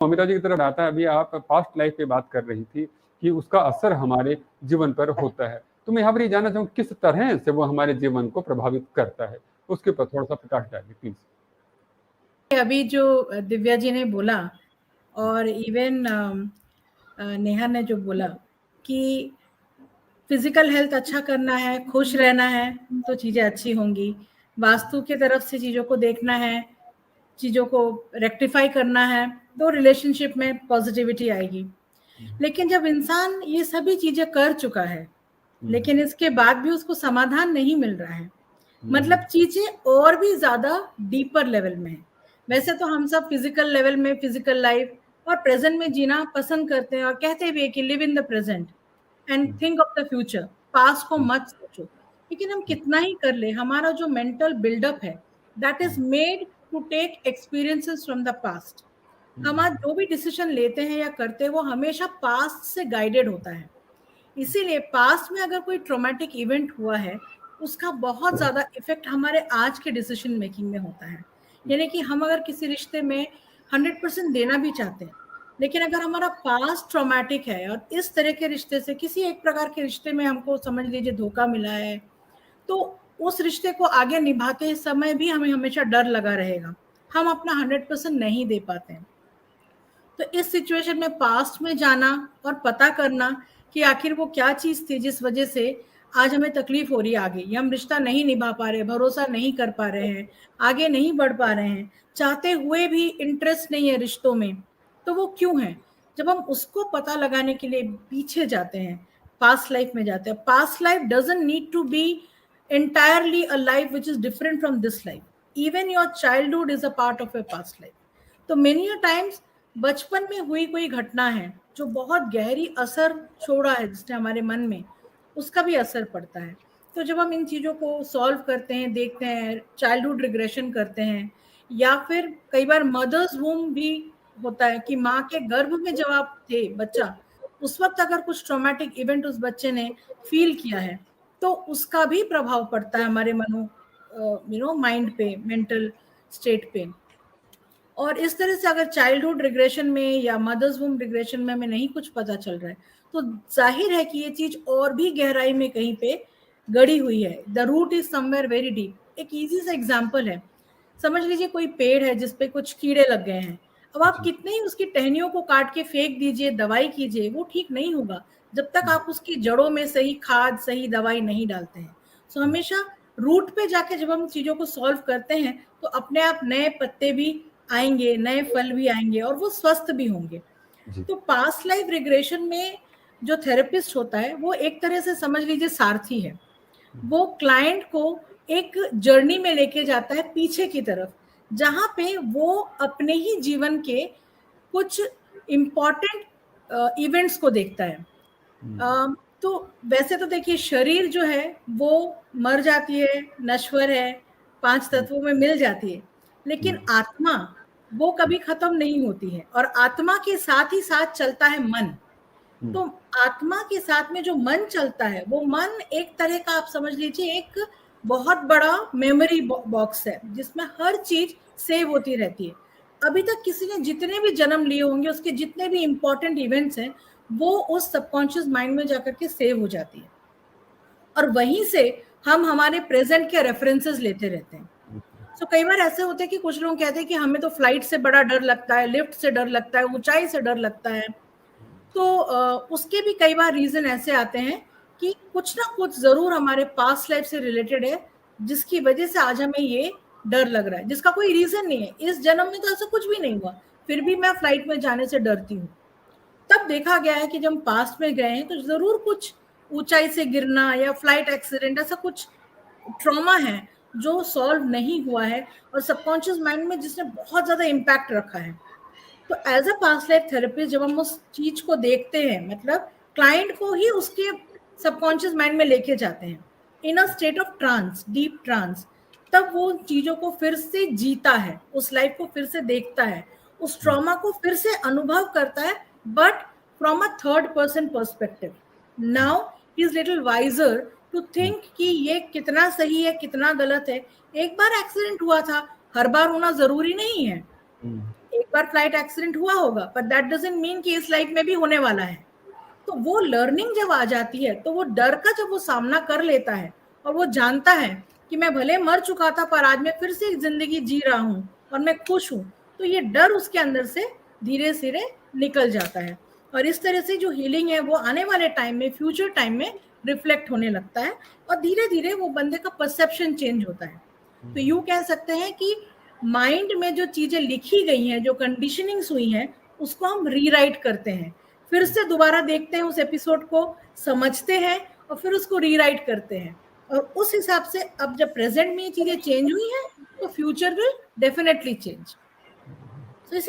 अमिता जी की तरफ आता है, अभी आप पास्ट लाइफ पे बात कर रही थी कि उसका असर हमारे जीवन पर होता है, तो मैं यहाँ पर ये जानना चाहूँ किस तरह से वो हमारे जीवन को प्रभावित करता है, उसके ऊपर थोड़ा सा प्रकाश डालिए प्लीज। अभी जो दिव्या जी ने बोला और इवन नेहा ने जो बोला कि फिजिकल हेल्थ अच्छा करना है, खुश रहना है तो चीजें अच्छी होंगी, वास्तु की तरफ से चीजों को देखना है, चीजों को रेक्टिफाई करना है तो रिलेशनशिप में पॉजिटिविटी आएगी। लेकिन जब इंसान ये सभी चीजें कर चुका है लेकिन इसके बाद भी उसको समाधान नहीं मिल रहा है, मतलब चीजें और भी ज्यादा डीपर लेवल में है। वैसे तो हम सब फिजिकल लेवल में फिजिकल लाइफ और प्रेजेंट में जीना पसंद करते हैं और कहते भी है कि live in the present and think of the future, past को मत सोचो। लेकिन हम कितना ही कर ले, हमारा जो मेंटल बिल्डअप है that is made to take experiences from the past. हम आज जो भी डिसीजन लेते हैं या करते हैं वो हमेशा पास्ट से गाइडेड होता है। इसीलिए पास्ट में अगर कोई ट्रॉमेटिक इवेंट हुआ है उसका बहुत ज्यादा इफेक्ट हमारे आज के डिसीजन मेकिंग में होता है। यानी कि हम अगर किसी रिश्ते में 100% देना भी चाहते हैं लेकिन अगर हमारा पास्ट ट्रॉमेटिक है और इस तरह के रिश्ते से किसी एक प्रकार के रिश्ते में हमको समझ लीजिए धोखा मिला है तो उस रिश्ते को आगे निभाते समय भी हमें हमेशा डर लगा रहेगा, हम अपना 100% नहीं दे पाते हैं। तो इस सिचुएशन में पास्ट में जाना और पता करना कि आखिर वो क्या चीज थी जिस वजह से आज हमें तकलीफ हो रही है, आगे ये हम रिश्ता नहीं निभा पा रहे, भरोसा नहीं कर पा रहे हैं, आगे नहीं बढ़ पा रहे हैं, चाहते हुए भी इंटरेस्ट नहीं है रिश्तों में, तो वो क्यों है। जब हम उसको पता लगाने के लिए पीछे जाते हैं, पास्ट लाइफ में जाते हैं, past life doesn't need to be entirely a life which is different from this life. Even your childhood is a part of your past life. तो many a times बचपन में हुई कोई घटना है जो बहुत गहरी असर छोड़ा है जिसने हमारे मन में, उसका भी असर पड़ता है। तो जब हम इन चीज़ों को सॉल्व करते हैं, देखते हैं, चाइल्डहुड रिग्रेशन करते हैं, या फिर कई बार मदर्स वूम भी होता है कि माँ के गर्भ में जब आप थे बच्चा, उस वक्त अगर कुछ ट्रॉमेटिक इवेंट उस बच्चे ने फील किया है तो उसका भी प्रभाव पड़ता है हमारे माइंड पे, मेंटल स्टेट पे। और इस तरह से अगर चाइल्डहुड रिग्रेशन में या मदर्स वूम रिग्रेशन में हमें नहीं कुछ पता चल रहा है तो जाहिर है कि ये चीज और भी गहराई में कहीं पे गड़ी हुई है। The root is somewhere very deep. एक इजी सा एग्जांपल है, समझ लीजिए कोई पेड़ है जिसपे कुछ कीड़े लग गए हैं, अब आप कितने ही उसकी टहनियों को काट के फेंक दीजिए, दवाई कीजिए, वो ठीक नहीं होगा जब तक आप उसकी जड़ों में सही खाद, सही दवाई नहीं डालते हैं। सो हमेशा रूट पे जाके जब हम चीजों को सॉल्व करते हैं तो अपने आप नए पत्ते भी आएंगे, नए फल भी आएंगे और वो स्वस्थ भी होंगे। तो पास्ट लाइफ रिग्रेशन में जो थेरेपिस्ट होता है वो एक तरह से समझ लीजिए सारथी है। वो क्लाइंट को एक जर्नी में लेके जाता है पीछे की तरफ, जहां पे वो अपने ही जीवन के कुछ इम्पोर्टेंट इवेंट्स को देखता है। तो वैसे तो देखिए शरीर जो है वो मर जाती है, नश्वर है, 5 तत्वों में मिल जाती है, लेकिन आत्मा वो कभी खत्म नहीं होती है और आत्मा के साथ ही साथ चलता है मन। तो आत्मा के साथ में जो मन चलता है वो मन एक तरह का आप समझ लीजिए एक बहुत बड़ा मेमोरी बॉक्स है जिसमें हर चीज सेव होती रहती है। अभी तक किसी ने जितने भी जन्म लिए होंगे उसके जितने भी इंपॉर्टेंट इवेंट्स हैं वो उस सबकॉन्शियस माइंड में जाकर के सेव हो जाती है और वहीं से हम हमारे प्रेजेंट के रेफरेंसेस लेते रहते हैं। तो कई बार ऐसे होते हैं कि कुछ लोग कहते हैं कि हमें तो फ्लाइट से बड़ा डर लगता है, लिफ्ट से डर लगता है, ऊंचाई से डर लगता है। तो उसके भी कई बार रीजन ऐसे आते हैं कि कुछ ना कुछ जरूर हमारे पास्ट लाइफ से रिलेटेड है जिसकी वजह से आज हमें ये डर लग रहा है, जिसका कोई रीजन नहीं है। इस जन्म में तो ऐसा कुछ भी नहीं हुआ फिर भी मैं फ्लाइट में जाने से डरती हूँ। तब देखा गया है कि जब पास्ट में गए हैं तो जरूर कुछ ऊंचाई से गिरना या फ्लाइट एक्सीडेंट ऐसा कुछ ट्रॉमा है जो सॉल्व नहीं हुआ है और सबकॉन्शियस माइंड में जिसने बहुत ज्यादा इम्पैक्ट रखा है। तो as a past life therapist जब हम उस चीज को देखते हैं, मतलब क्लाइंट को ही उसके सबकॉन्शियस माइंड में लेके जाते हैं in a state of trance, deep trance, तब वो चीजों को फिर से जीता है, उस लाइफ को फिर से देखता है, उस ट्रॉमा को फिर से अनुभव करता है, but from a third person perspective. Now he is little wiser to think कि ये कितना सही है कितना गलत है। एक बार एक्सीडेंट हुआ था, हर बार होना जरूरी नहीं है। एक बार फ्लाइट एक्सीडेंट हुआ होगा, पर दैट डजंट मीन कि इस लाइफ में भी होने वाला है। तो वो लर्निंग जब आ जाती है, तो वो डर का जब वो सामना कर लेता है और वो जानता है कि मैं भले मर चुका था पर आज मैं फिर से एक जिंदगी जी रहा हूँ और मैं खुश हूँ, तो ये डर उसके अंदर से धीरे धीरे निकल जाता है। और इस तरह से जो हीलिंग है वो आने वाले टाइम में, फ्यूचर टाइम में रिफ्लेक्ट होने लगता है और धीरे धीरे वो बंदे का परसेप्शन चेंज होता है। तो यूं कह सकते हैं कि माइंड में जो चीजें लिखी गई हैं, जो कंडीशनिंग्स हुई हैं, उसको हम रीराइट करते हैं, फिर से दोबारा देखते हैं उस एपिसोड को, समझते हैं और फिर उसको रीराइट करते हैं। और उस हिसाब से अब जब प्रेजेंट में ये चीजें चेंज हुई हैं, तो फ्यूचर विल डेफिनेटली चेंज।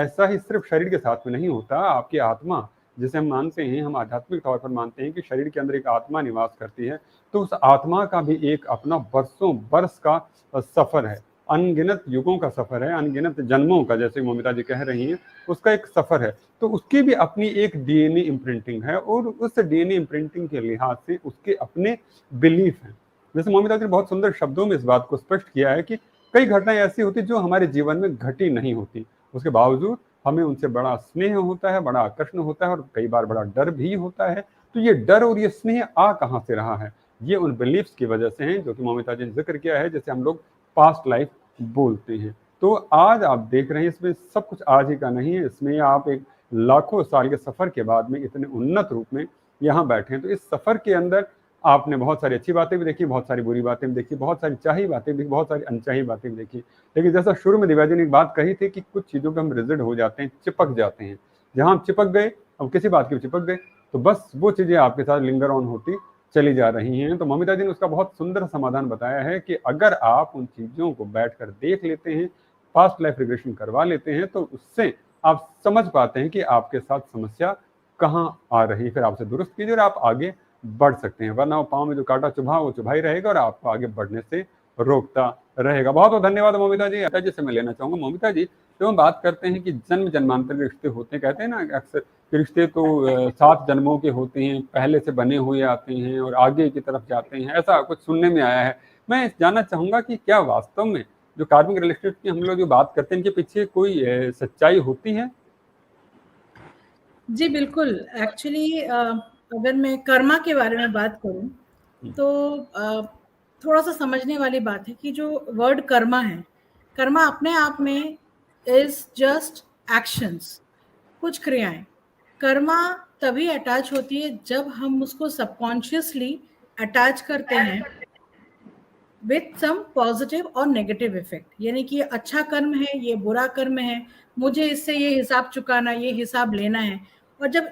ऐसा ही सिर्फ शरीर के साथ में नहीं होता, आपकी आत्मा, जिसे हम मानते हैं, हम आध्यात्मिक तौर पर मानते हैं कि शरीर के अंदर एक आत्मा निवास करती है, तो उस आत्मा का भी एक अपना बरसों बरस का सफर है, अनगिनत युगों का सफर है, अनगिनत जन्मों का, जैसे मोमिता जी कह रही हैं, उसका एक सफर है। तो उसकी भी अपनी एक डीएनए इम्प्रिंटिंग है और उस डीएनए इम्प्रिंटिंग के लिहाज से उसके अपने बिलीफ हैं। जैसे मोमिता जी ने बहुत सुंदर शब्दों में इस बात को स्पष्ट किया है कि कई घटनाएं ऐसी होती जो हमारे जीवन में घटी नहीं होती, उसके बावजूद हमें उनसे बड़ा स्नेह होता है, बड़ा आकर्षण होता है और कई बार बड़ा डर भी होता है। तो ये डर और ये स्नेह आ कहाँ से रहा है? ये उन बिलीफ्स की वजह से हैं, जो कि मोमिता जी ने जिक्र किया है, जैसे हम लोग पास्ट लाइफ बोलते हैं। तो आज आप देख रहे हैं, इसमें सब कुछ आज ही का नहीं है, इसमें आप एक लाखों साल के सफर के बाद में इतने उन्नत रूप में यहाँ बैठे हैं। तो इस सफर के अंदर आपने बहुत सारी अच्छी बातें भी देखी, बहुत सारी बुरी बातें भी देखी, बहुत सारी चाही बातें भी देखी, बहुत सारी अनचाही बातें भी देखी। लेकिन जैसा शुरू में दिव्या जी ने एक बात कही थी कि कुछ चीज़ों पे हम रिजिड हो जाते हैं, चिपक जाते हैं। जहाँ हम चिपक गए, हम किसी बात के चिपक गए, तो बस वो चीज़ें आपके साथ लिंगर ऑन होती चली जा रही हैं। तो मोमिता जी ने उसका बहुत सुंदर समाधान बताया है कि अगर आप उन चीज़ों को बैठकर देख लेते हैं, पास्ट लाइफ रिग्रेशन करवा लेते हैं, तो उससे आप समझ पाते हैं कि आपके साथ समस्या कहाँ आ रही है, फिर आपसे दुरुस्त कीजिए और आप आगे बढ़ सकते हैं। वरना वो पाँव में जो कांटा चुभा वो चुभा ही रहेगा और आपको आगे बढ़ने से रोकता रहेगा। बहुत बहुत धन्यवाद मोमिता जी। जी से मैं लेना चाहूंगा, मोमिता जी, तो हम बात करते हैं कि जन्म जन्मांतर के रिश्ते होते हैं, कहते हैं ना अक्सर कि रिश्ते तो 7 जन्मों के होते हैं, पहले से बने हुए आते हैं और आगे की तरफ जाते हैं, ऐसा कुछ सुनने में आया है। मैं जानना चाहूंगा कि क्या वास्तव में जो कार्मिक रिलेशनशिप की हम लोग जो बात करते हैं, इनके पीछे कोई सच्चाई होती है? जी बिल्कुल। एक्चुअली अगर मैं कर्मा के बारे में बात करूं तो थोड़ा सा समझने वाली बात है कि जो वर्ड कर्मा है, कर्मा अपने आप में इज जस्ट एक्शंस, कुछ क्रियाएं। कर्मा तभी अटैच होती है जब हम उसको सबकॉन्शियसली अटैच करते हैं विथ सम पॉजिटिव और नेगेटिव इफेक्ट, यानी कि ये अच्छा कर्म है, ये बुरा कर्म है, मुझे इससे ये हिसाब चुकाना, ये हिसाब लेना है। और जब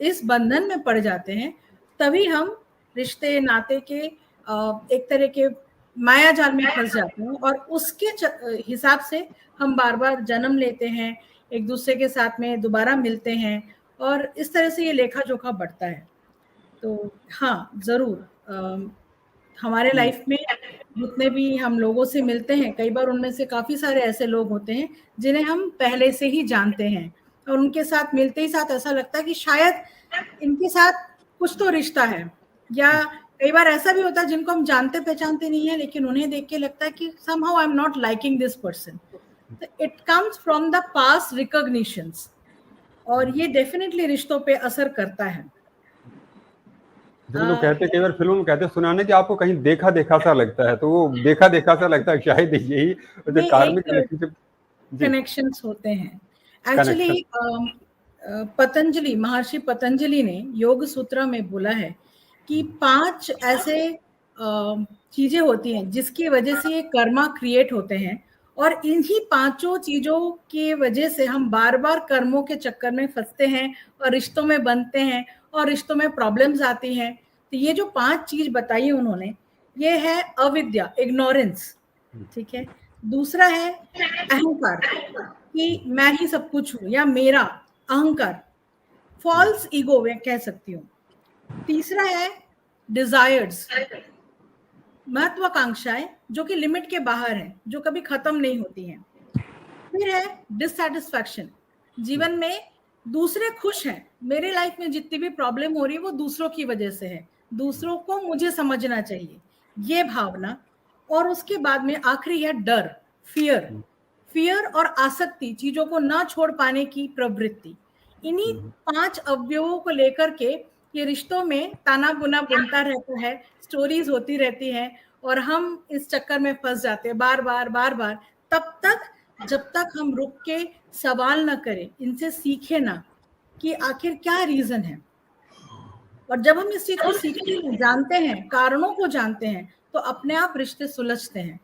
इस बंधन में पड़ जाते हैं, तभी हम रिश्ते नाते के एक तरह के माया जाल में फंस जाते हैं और उसके हिसाब से हम बार बार जन्म लेते हैं, एक दूसरे के साथ में दोबारा मिलते हैं और इस तरह से ये लेखा जोखा बढ़ता है। तो हाँ, जरूर हमारे लाइफ में जितने भी हम लोगों से मिलते हैं, कई बार उनमें से काफी सारे ऐसे लोग होते हैं जिन्हें हम पहले से ही जानते हैं और उनके साथ मिलते ही साथ ऐसा लगता है कि शायद इनके साथ कुछ तो रिश्ता है। या कई बार ऐसा भी होता है जिनको हम जानते पहचानते नहीं है, लेकिन उन्हें देख के लगता है कि somehow I'm not liking this person. It comes from the past recognitions और ये डेफिनेटली रिश्तों पे असर करता है। जब लोग कहते हैं, कई बार फिल्मों में कहते हैं सुनाने कि आपको कहीं देखा देखा सा लगता है, तो वो देखा देखा सा लगता है, शायद यही जो कार्मिक रिलेशनशिप कनेक्शंस होते हैं। एक्चुअली पतंजलि, महर्षि पतंजलि ने योग सूत्र में बोला है कि 5 ऐसे चीजें होती हैं जिसकी वजह से ये कर्मा क्रिएट होते हैं और इन्हीं 5 चीजों की वजह से हम बार बार कर्मों के चक्कर में फंसते हैं और रिश्तों में बनते हैं और रिश्तों में प्रॉब्लम्स आती हैं। तो ये जो 5 चीज बताई उन्होंने, ये है अविद्या, इग्नोरेंस, ठीक है। दूसरा है अहंकार, कि मैं ही सब कुछ हूं या मेरा अहंकार, फॉल्स ईगो मैं कह सकती हूँ। तीसरा है डिजायर्स, महत्वाकांक्षाएं जो कि लिमिट के बाहर है, जो कभी खत्म नहीं होती हैं। फिर है डिससैटिस्फैक्शन, जीवन में दूसरे खुश हैं, मेरे लाइफ में जितनी भी प्रॉब्लम हो रही है वो दूसरों की वजह से है, दूसरों को मुझे समझना चाहिए, ये भावना। और उसके बाद में आखिरी है डर, फियर, फियर और आसक्ति, चीजों को ना छोड़ पाने की प्रवृत्ति, इन्हीं 5 अवयवों को लेकर के ये रिश्तों में ताना बुना बनता रहता है, स्टोरीज होती रहती हैं और हम इस चक्कर में फंस जाते हैं बार बार, तब तक जब तक हम रुक के सवाल न करें, इनसे सीखे ना कि आखिर क्या रीजन है। और जब हम इस चीज को सीखते हैं, जानते हैं, कारणों को जानते हैं, तो अपने आप रिश्ते सुलझते हैं।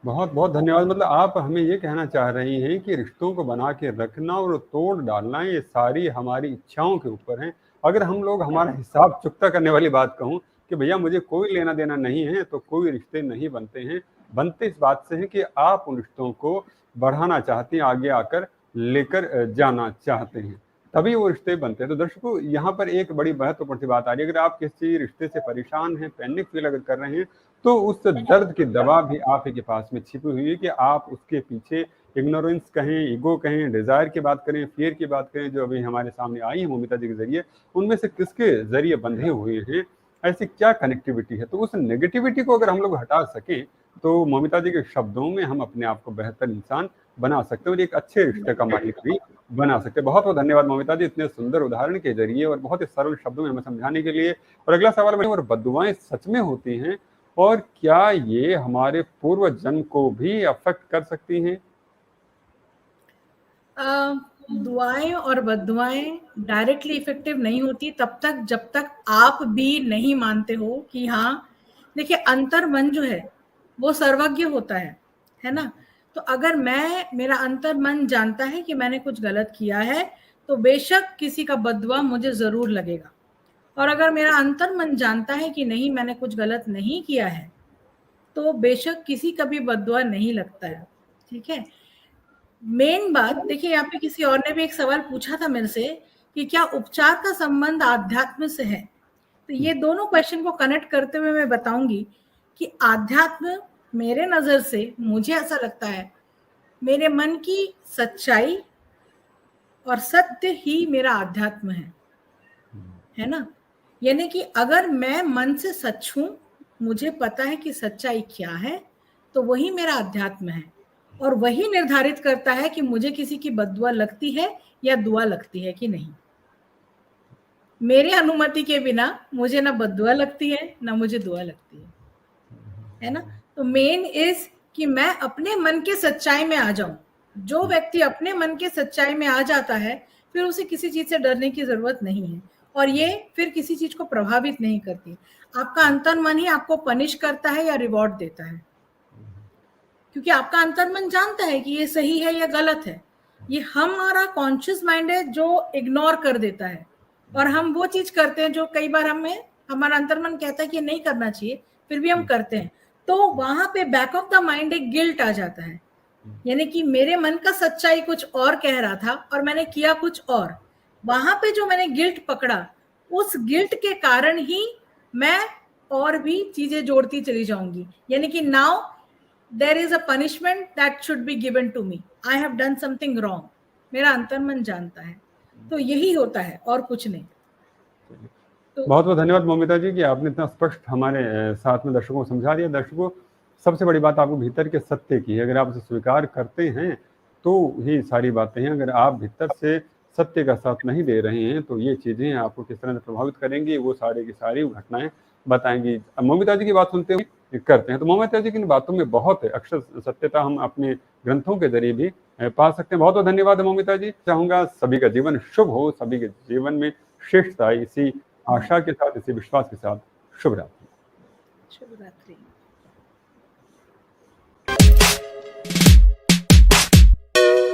बहुत बहुत धन्यवाद। मतलब आप हमें ये कहना चाह रही हैं कि रिश्तों को बना के रखना और तोड़ डालना ये सारी हमारी इच्छाओं के ऊपर है। अगर हम लोग हमारा हिसाब चुकता करने वाली बात कहूँ कि भैया मुझे कोई लेना देना नहीं है, तो कोई रिश्ते नहीं बनते हैं। बनते इस बात से हैं कि आप उन रिश्तों को बढ़ाना चाहते हैं, आगे आकर लेकर जाना चाहते हैं, तभी वो रिश्ते बनते हैं। तो दर्शकों, यहाँ पर एक बड़ी महत्वपूर्ण सी बात आ रही है, अगर आप किसी रिश्ते से परेशान हैं, पैनिक फील अगर कर रहे हैं, तो उस दर्द की दवा भी आप ही के पास में छिपी हुई है कि आप उसके पीछे इग्नोरेंस कहें, ईगो कहें, डिजायर की बात करें, फियर की बात करें, जो अभी हमारे सामने आई है मोमिता जी के जरिए, उनमें से किसके जरिए बंधे हुए हैं, ऐसी क्या कनेक्टिविटी है। तो उस नेगेटिविटी को अगर हम लोग हटा सकें, तो मोमिता जी के शब्दों में हम अपने आप को बेहतर इंसान बना सकते हैं और एक अच्छे रिश्ते का मालिक भी बना सकते हैं। बहुत बहुत धन्यवाद मोमिता जी, इतने सुंदर उदाहरण के जरिए और बहुत ही सरल शब्दों में हमें समझाने के लिए। और अगला सवाल है, और बद्दुआएं सच में होती हैं और क्या ये हमारे पूर्व जन्म को भी अफेक्ट कर सकती हैं? दुआएं और बद्दुआएं डायरेक्टली इफेक्टिव नहीं होती तब तक जब तक आप भी नहीं मानते हो कि हाँ, देखिए अंतर मन जो है वो सर्वज्ञ होता है ना। तो अगर मेरा अंतर मन जानता है कि मैंने कुछ गलत किया है, तो बेशक किसी का बद्दुआ मुझे जरूर लगेगा। और अगर मेरा अंतर मन जानता है कि नहीं, मैंने कुछ गलत नहीं किया है, तो बेशक किसी का भी बद्दुआ नहीं लगता है। ठीक है। मेन बात देखिए, यहाँ पे किसी और ने भी एक सवाल पूछा था मेरे से कि क्या उपचार का संबंध आध्यात्म से है। तो ये दोनों क्वेश्चन को कनेक्ट करते हुए मैं बताऊंगी कि आध्यात्म मेरे नजर से, मुझे ऐसा लगता है, मेरे मन की सच्चाई और सत्य ही मेरा आध्यात्म है ना। यानी कि अगर मैं मन से सच हूं, मुझे पता है कि सच्चाई क्या है, तो वही मेरा अध्यात्म है और वही निर्धारित करता है कि मुझे किसी की बद्दुआ लगती है या दुआ लगती है कि नहीं। मेरे अनुमति के बिना मुझे ना बद्दुआ लगती है ना मुझे दुआ लगती है ना। तो मेन इज कि मैं अपने मन के सच्चाई में आ जाऊं। जो व्यक्ति अपने मन के सच्चाई में आ जाता है, फिर उसे किसी चीज से डरने की जरूरत नहीं है और ये फिर किसी चीज को प्रभावित नहीं करती। आपका अंतर मन ही आपको पनिश करता है या रिवॉर्ड देता है, क्योंकि आपका अंतर मन जानता है कि ये सही है या गलत है। ये हमारा कॉन्शियस माइंड है जो इग्नोर कर देता है और हम वो चीज करते हैं जो कई बार हमारा अंतर मन कहता है कि नहीं करना चाहिए, फिर भी हम करते हैं। तो वहां पे बैक ऑफ द माइंड एक गिल्ट आ जाता है, यानी कि मेरे मन का सच्चाई कुछ और कह रहा था और मैंने किया कुछ और। वहां पे जो मैंने गिल्ट पकड़ा, उस गिल्ट के कारण ही मैं और भी चीजें जोड़ती चली जाऊंगी। यानी कि now there is a punishment that should be given to me. I have done something wrong. मेरा अंतर्मन जानता है। तो यही होता है और कुछ नहीं। तो बहुत बहुत धन्यवाद मोमिता जी कि आपने इतना स्पष्ट हमारे साथ में दर्शकों को समझा दिया। दर्शकों, सबसे बड़ी बात आपको भीतर के सत्य की है। अगर आप उसे स्वीकार करते हैं तो ही सारी बातें हैं। अगर आप भीतर से सत्य का साथ नहीं दे रहे हैं, तो ये चीजें आपको किस तरह से प्रभावित करेंगी, वो सारी की सारी घटनाएं बताएंगी। मोमिता जी की बात सुनते हुए करते हैं, तो मोमिता जी की इन बातों में बहुत है अक्षर सत्यता हम अपने ग्रंथों के जरिए भी पा सकते हैं। बहुत बहुत धन्यवाद मोमिता जी। चाहूंगा सभी का जीवन शुभ हो, सभी के जीवन में श्रेष्ठता, इसी आशा के साथ, इसी विश्वास के साथ शुभ रात्रि। शुभ रात्रि।